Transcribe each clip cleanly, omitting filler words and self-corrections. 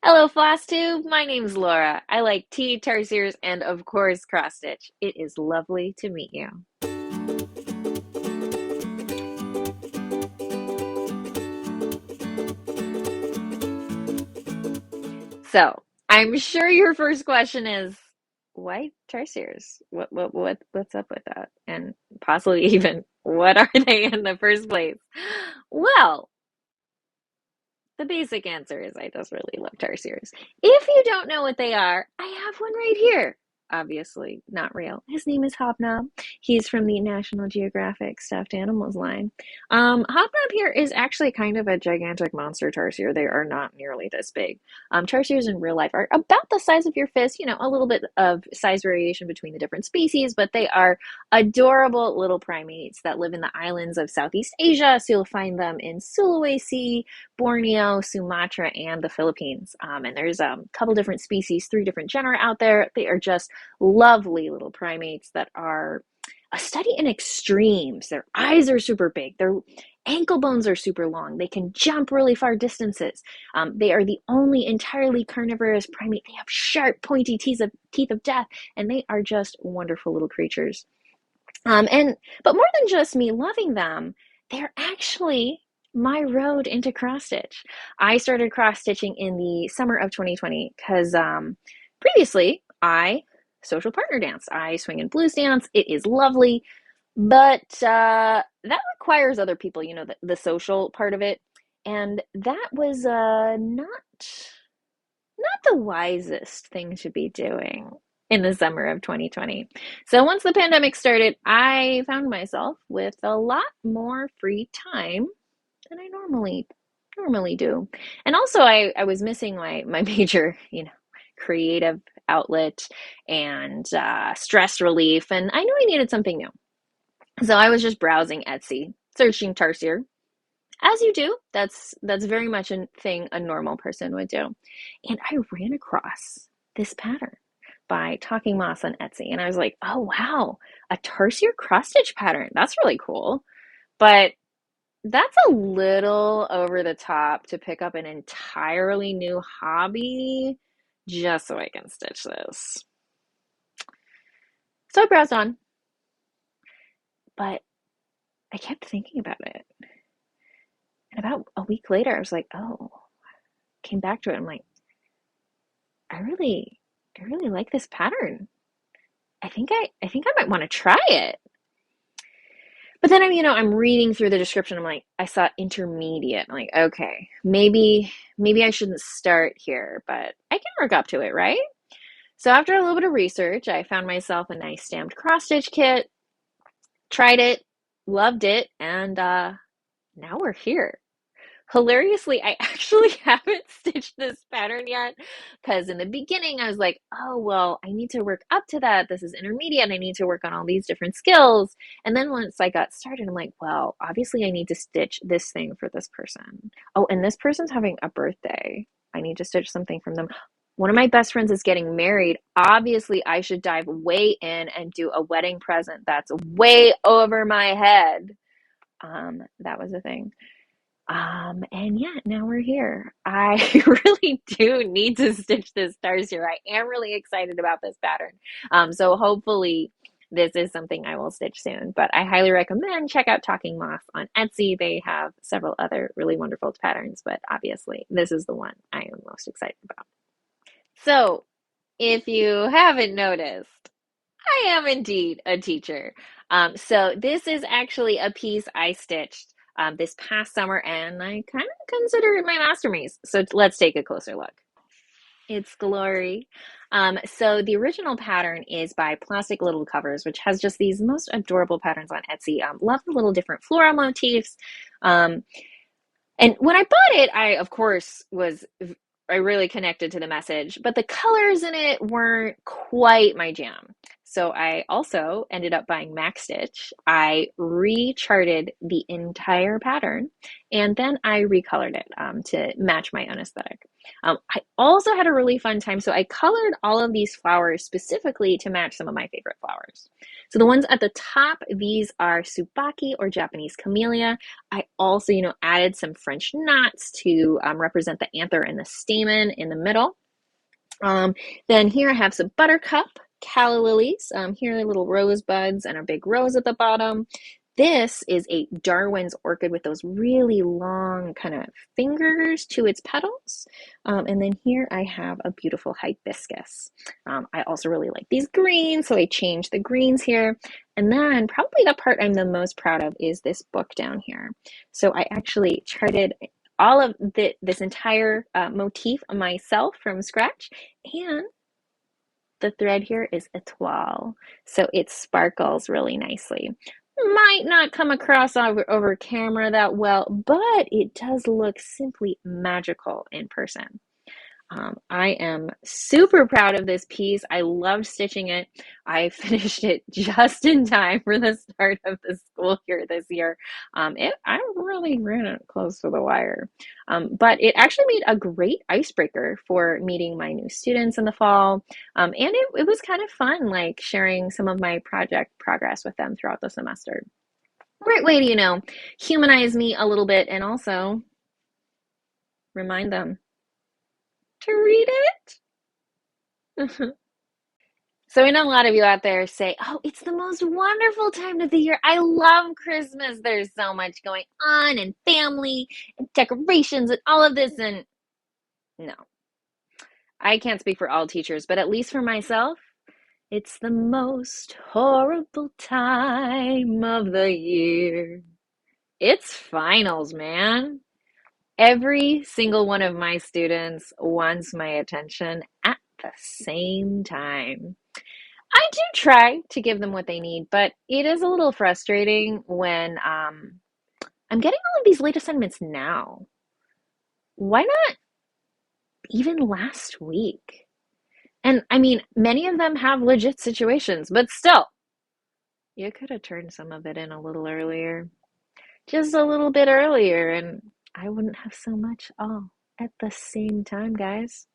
Hello, Flosstube. My name's Laura. I like tea, tarsiers, and of course, cross stitch. It is lovely to meet you. So, I'm sure your first question is, why tarsiers? What's up with that? And possibly even, what are they in the first place? Well, the basic answer is I just really love tarsiers. If you don't know what they are, I have one right here. Obviously, not real. His name is Hobnob. He's from the National Geographic Stuffed Animals line. Hobnob here is actually kind of a gigantic monster tarsier. They are not nearly this big. Tarsiers in real life are about the size of your fist, a little bit of size variation between the different species, but they are adorable little primates that live in the islands of Southeast Asia. So you'll find them in Sulawesi, Borneo, Sumatra, and the Philippines. And there's a couple different species, three different genera out there. They are just lovely little primates that are a study in extremes. Their eyes are super big. Their ankle bones are super long. They can jump really far distances. They are the only entirely carnivorous primate. They have sharp, pointy teeth of death, and they are just wonderful little creatures. But more than just me loving them, they're actually my road into cross stitch. I started cross stitching in the summer of 2020 because previously I social partner danced. I swing and blues dance. It is lovely, but that requires other people, the social part of it, and that was not the wisest thing to be doing in the summer of 2020. So once the pandemic started, I found myself with a lot more free time than I normally do. And also I was missing my major, creative outlet and stress relief, and I knew I needed something new. So I was just browsing Etsy, searching tarsier, as you do. That's very much a thing a normal person would do. And I ran across this pattern by Talking Moss on Etsy. And I was like, oh wow, a tarsier cross stitch pattern. That's really cool. But that's a little over the top to pick up an entirely new hobby just so I can stitch this. So I browsed on, but I kept thinking about it. And about a week later, I was like, oh, came back to it. I'm like, I really like this pattern. I think I might want to try it. But then I'm reading through the description. I'm like, I saw intermediate. I'm like, okay, maybe I shouldn't start here, but I can work up to it, right? So after a little bit of research, I found myself a nice stamped cross stitch kit, tried it, loved it, and now we're here. Hilariously, I actually haven't stitched this pattern yet because in the beginning I was like, oh, well, I need to work up to that. This is intermediate. I need to work on all these different skills. And then once I got started, I'm like, well, obviously I need to stitch this thing for this person. Oh, and this person's having a birthday. I need to stitch something from them. One of my best friends is getting married. Obviously, I should dive way in and do a wedding present that's way over my head. That was a thing. And yeah, now we're here. I really do need to stitch this tarsier. I am really excited about this pattern. So hopefully this is something I will stitch soon. But I highly recommend check out Talking Moss on Etsy. They have several other really wonderful patterns, but obviously this is the one I am most excited about. So if you haven't noticed, I am indeed a teacher. So this is actually a piece I stitched this past summer, and I kind of consider it my masterpiece. So let's take a closer look. It's glory. So the original pattern is by Plastic Little Covers, which has just these most adorable patterns on Etsy. Love the little different floral motifs. Um, and when I bought it, of course, I really connected to the message, but the colors in it weren't quite my jam. So I also ended up buying Max Stitch. I recharted the entire pattern and then I recolored it to match my own aesthetic. I also had a really fun time. So I colored all of these flowers specifically to match some of my favorite flowers. So the ones at the top, these are Tsubaki or Japanese Camellia. I also, added some French knots to represent the anther and the stamen in the middle. Then here I have some buttercup calla lilies. Here are little rosebuds and a big rose at the bottom. This is a Darwin's orchid with those really long kind of fingers to its petals. And then here I have a beautiful hibiscus. I also really like these greens, so I changed the greens here. And then probably the part I'm the most proud of is this book down here. So I actually charted all of this entire motif myself from scratch, and the thread here is étoile, so it sparkles really nicely. Might not come across over camera that well, but it does look simply magical in person. I am super proud of this piece. I loved stitching it. I finished it just in time for the start of the school year this year. I really ran it close to the wire. But it actually made a great icebreaker for meeting my new students in the fall. And it was kind of fun, like sharing some of my project progress with them throughout the semester. Great way to, humanize me a little bit and also remind them to read it. So I know a lot of you out there say, oh, it's the most wonderful time of the year. I love Christmas. There's so much going on and family and decorations and all of this. And no, I can't speak for all teachers, but at least for myself, it's the most horrible time of the year. It's finals, man. Every single one of my students wants my attention at the same time. I do try to give them what they need, but it is a little frustrating when I'm getting all of these late assignments now. Why not even last week? And I mean, many of them have legit situations, but still, you could have turned some of it in a little earlier, just a little bit earlier, and I wouldn't have so much all at the same time, guys.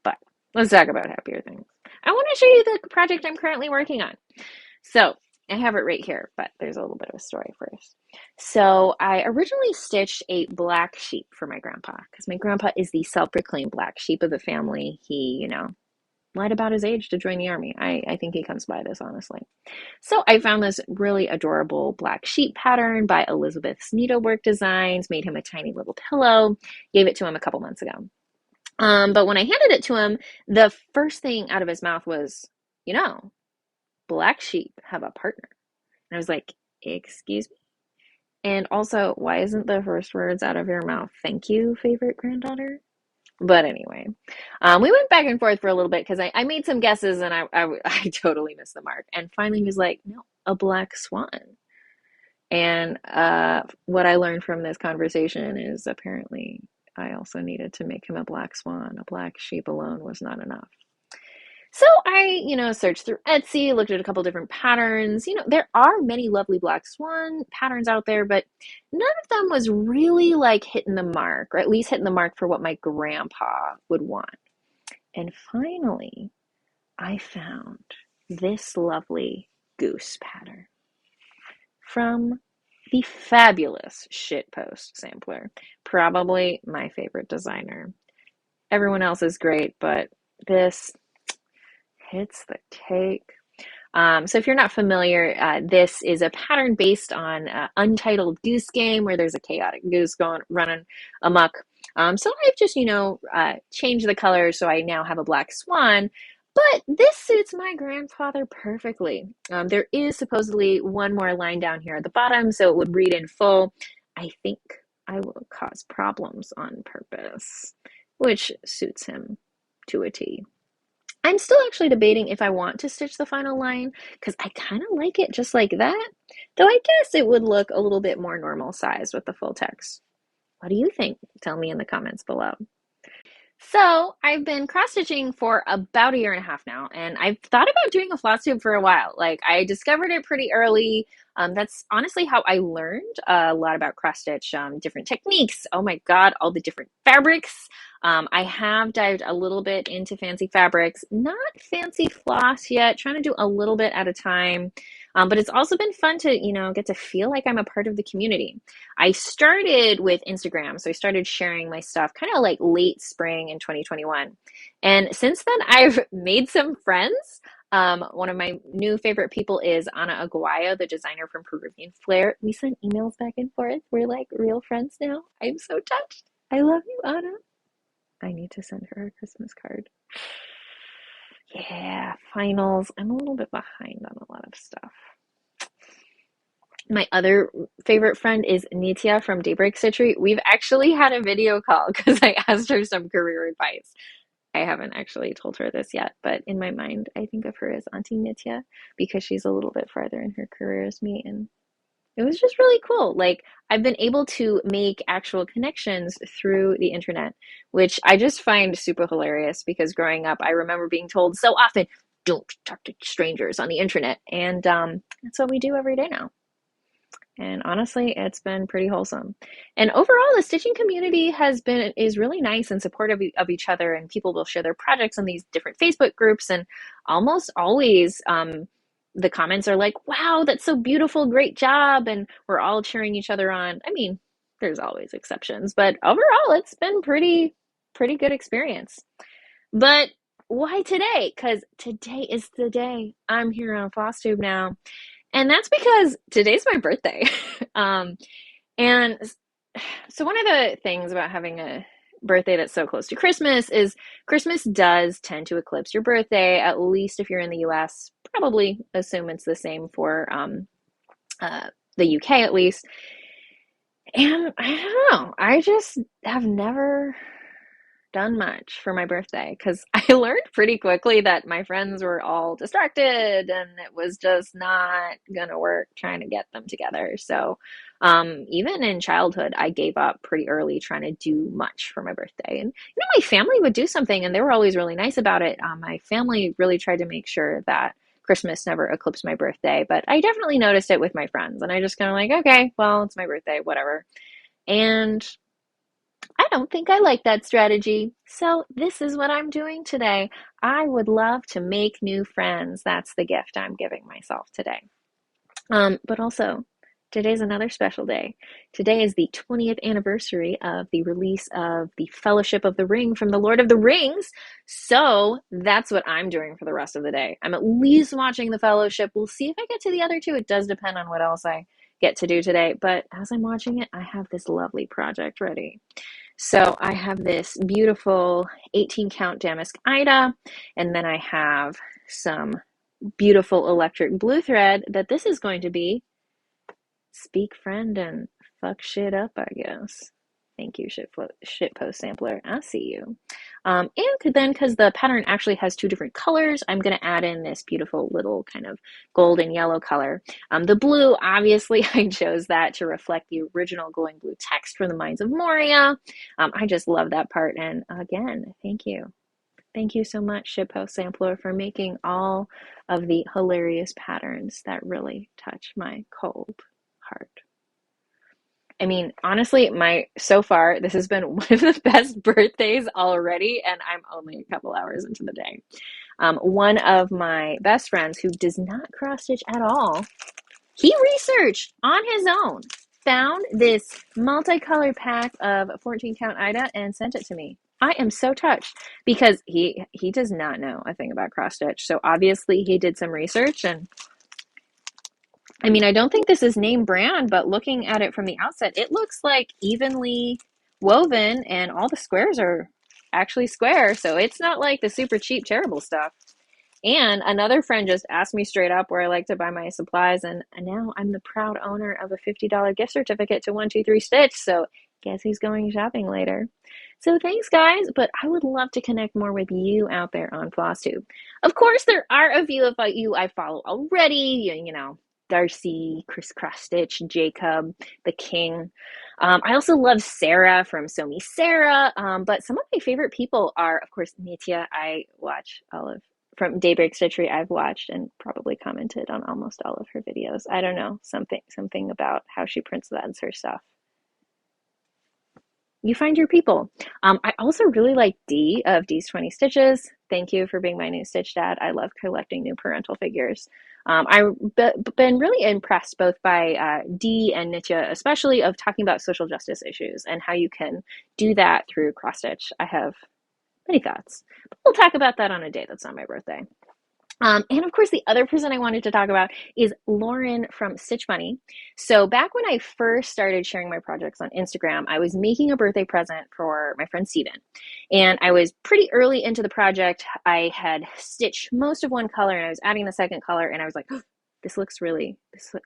But let's talk about happier things. I want to show you the project I'm currently working on. So I have it right here, but there's a little bit of a story first. So I originally stitched a black sheep for my grandpa because my grandpa is the self-proclaimed black sheep of the family. He, lied about his age to join the army. I think he comes by this, honestly. So I found this really adorable black sheep pattern by Elizabeth's Needlework Designs, made him a tiny little pillow, gave it to him a couple months ago. But when I handed it to him, the first thing out of his mouth was, black sheep have a partner. And I was like, excuse me? And also, why isn't the first words out of your mouth, thank you, favorite granddaughter? But anyway, we went back and forth for a little bit because I made some guesses and I totally missed the mark. And finally he was like, no, a black swan. And what I learned from this conversation is apparently I also needed to make him a black swan. A black sheep alone was not enough. So I, searched through Etsy, looked at a couple different patterns. There are many lovely black swan patterns out there, but none of them was really like hitting the mark, or at least hitting the mark for what my grandpa would want. And finally, I found this lovely goose pattern from the fabulous Shitpost Sampler. Probably my favorite designer. Everyone else is great, but this hits the cake. So if you're not familiar, this is a pattern based on Untitled Goose Game where there's a chaotic goose running amok. So I've just, changed the color so I now have a black swan, but this suits my grandfather perfectly. There is supposedly one more line down here at the bottom, so it would read in full. I think I will cause problems on purpose, which suits him to a T. I'm still actually debating if I want to stitch the final line because I kind of like it just like that, though I guess it would look a little bit more normal size with the full text. What do you think? Tell me in the comments below. So I've been cross stitching for about a year and a half now, and I've thought about doing a floss tube for a while. Like I discovered it pretty early. That's honestly how I learned a lot about cross stitch, different techniques. Oh my God, all the different fabrics. I have dived a little bit into fancy fabrics, not fancy floss yet, trying to do a little bit at a time. But it's also been fun to, get to feel like I'm a part of the community. I started with Instagram, so I started sharing my stuff kind of like late spring in 2021. And since then, I've made some friends. One of my new favorite people is Ana Aguayo, the designer from Peruvian Flair. We send emails back and forth. We're like real friends now. I'm so touched. I love you, Ana. I need to send her a Christmas card. Yeah, finals. I'm a little bit behind on a lot of stuff. My other favorite friend is Nitya from Daybreak Stitchery. We've actually had a video call because I asked her some career advice. I haven't actually told her this yet, but in my mind, I think of her as Auntie Nitya because she's a little bit farther in her career as me. And it was just really cool. Like, I've been able to make actual connections through the internet, which I just find super hilarious because growing up, I remember being told so often, don't talk to strangers on the internet. And that's what we do every day now. And honestly, it's been pretty wholesome. And overall, the stitching community is really nice and supportive of each other, and people will share their projects on these different Facebook groups. And almost always, the comments are like, "Wow, that's so beautiful! Great job!" And we're all cheering each other on. I mean, there's always exceptions, but overall, it's been pretty good experience. But why today? Because today is the day. I'm here on Flosstube now. And that's because today's my birthday. Um, and so one of the things about having a birthday that's so close to Christmas is Christmas does tend to eclipse your birthday, at least if you're in the US. Probably assume it's the same for the UK at least. And I don't know, I just have never done much for my birthday because I learned pretty quickly that my friends were all distracted and it was just not gonna work trying to get them together. So, even in childhood, I gave up pretty early trying to do much for my birthday. And my family would do something and they were always really nice about it. My family really tried to make sure that Christmas never eclipsed my birthday, but I definitely noticed it with my friends and I just kind of like, okay, well, it's my birthday, whatever. And I don't think I like that strategy. So this is what I'm doing today. I would love to make new friends. That's the gift I'm giving myself today. But also, today's another special day. Today is the 20th anniversary of the release of the Fellowship of the Ring from the Lord of the Rings. So that's what I'm doing for the rest of the day. I'm at least watching the Fellowship. We'll see if I get to the other two. It does depend on what else I get to do today. But as I'm watching it, I have this lovely project ready. So I have this beautiful 18 count damask Ida, and then I have some beautiful electric blue thread that this is going to be speak friend and fuck shit up, I guess. Thank you, shitpost sampler. I see you. And then, because the pattern actually has two different colors, I'm going to add in this beautiful little kind of gold and yellow color. The blue, obviously, I chose that to reflect the original glowing blue text from the Mines of Moria. I just love that part. And again, thank you. Thank you so much, shitpost sampler, for making all of the hilarious patterns that really touch my cold heart. I mean, honestly, so far this has been one of the best birthdays already, and I'm only a couple hours into the day. One of my best friends who does not cross stitch at all, he researched on his own, found this multicolored pack of 14 count Ida and sent it to me. I am so touched because he does not know a thing about cross stitch. So obviously he did some research and I mean, I don't think this is name brand, but looking at it from the outset, it looks like evenly woven and all the squares are actually square. So it's not like the super cheap, terrible stuff. And another friend just asked me straight up where I like to buy my supplies. And now I'm the proud owner of a $50 gift certificate to 123 Stitch. So guess who's going shopping later? So thanks, guys. But I would love to connect more with you out there on Flosstube. Of course, there are a few of you I follow already. Darcy, Chris Cross Stitch, Jacob, the King. I also love Sarah from So Me Sarah. But some of my favorite people are, of course, Nitya. I watch all of from Daybreak Stitchery. I've watched and probably commented on almost all of her videos. I don't know, something about how she prints that's her stuff. You find your people. I also really like Dee of Dee's 20 Stitches. Thank you for being my new Stitch Dad. I love collecting new parental figures. I've been really impressed both by Dee and Nitya, especially of talking about social justice issues and how you can do that through cross stitch. I have many thoughts. But we'll talk about that on a day that's not my birthday. And of course, the other person I wanted to talk about is Lauren from Stitch Bunny. So back when I first started sharing my projects on Instagram, I was making a birthday present for my friend Steven. And I was pretty early into the project. I had stitched most of one color and I was adding the second color and I was like, oh, this looks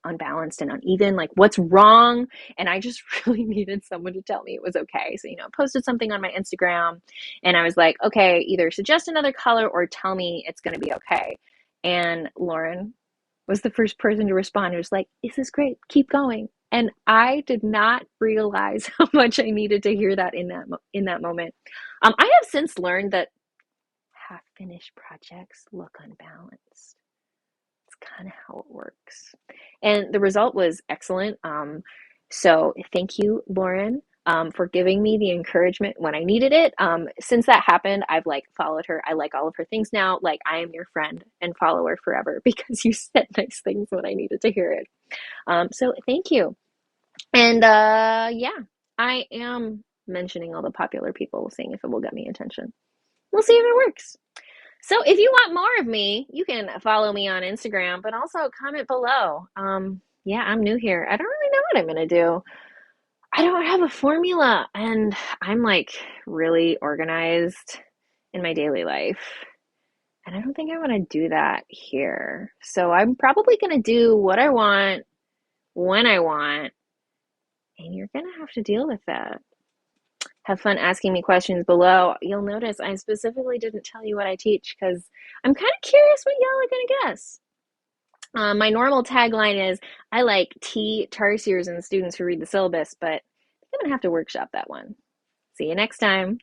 unbalanced and uneven. Like, what's wrong? And I just really needed someone to tell me it was okay. So, I posted something on my Instagram and I was like, okay, either suggest another color or tell me it's going to be okay. And Lauren was the first person to respond. It was like, this is great. Keep going. And I did not realize how much I needed to hear that in that moment. I have since learned that half finished projects look unbalanced. It's kind of how it works. And the result was excellent. So thank you, Lauren, for giving me the encouragement when I needed it. Since that happened, I've followed her. I like all of her things now. Like, I am your friend and follower forever because you said nice things when I needed to hear it. So thank you. And yeah, I am mentioning all the popular people, seeing if it will get me attention. We'll see if it works. So if you want more of me, you can follow me on Instagram, but also comment below. Yeah, I'm new here. I don't really know what I'm going to do. I don't have a formula, and I'm really organized in my daily life. And I don't think I want to do that here. So I'm probably going to do what I want when I want, and you're going to have to deal with that. Have fun asking me questions below. You'll notice I specifically didn't tell you what I teach because I'm kind of curious what y'all are going to guess. My normal tagline is, I like tarsiers and students who read the syllabus, but I'm going to have to workshop that one. See you next time.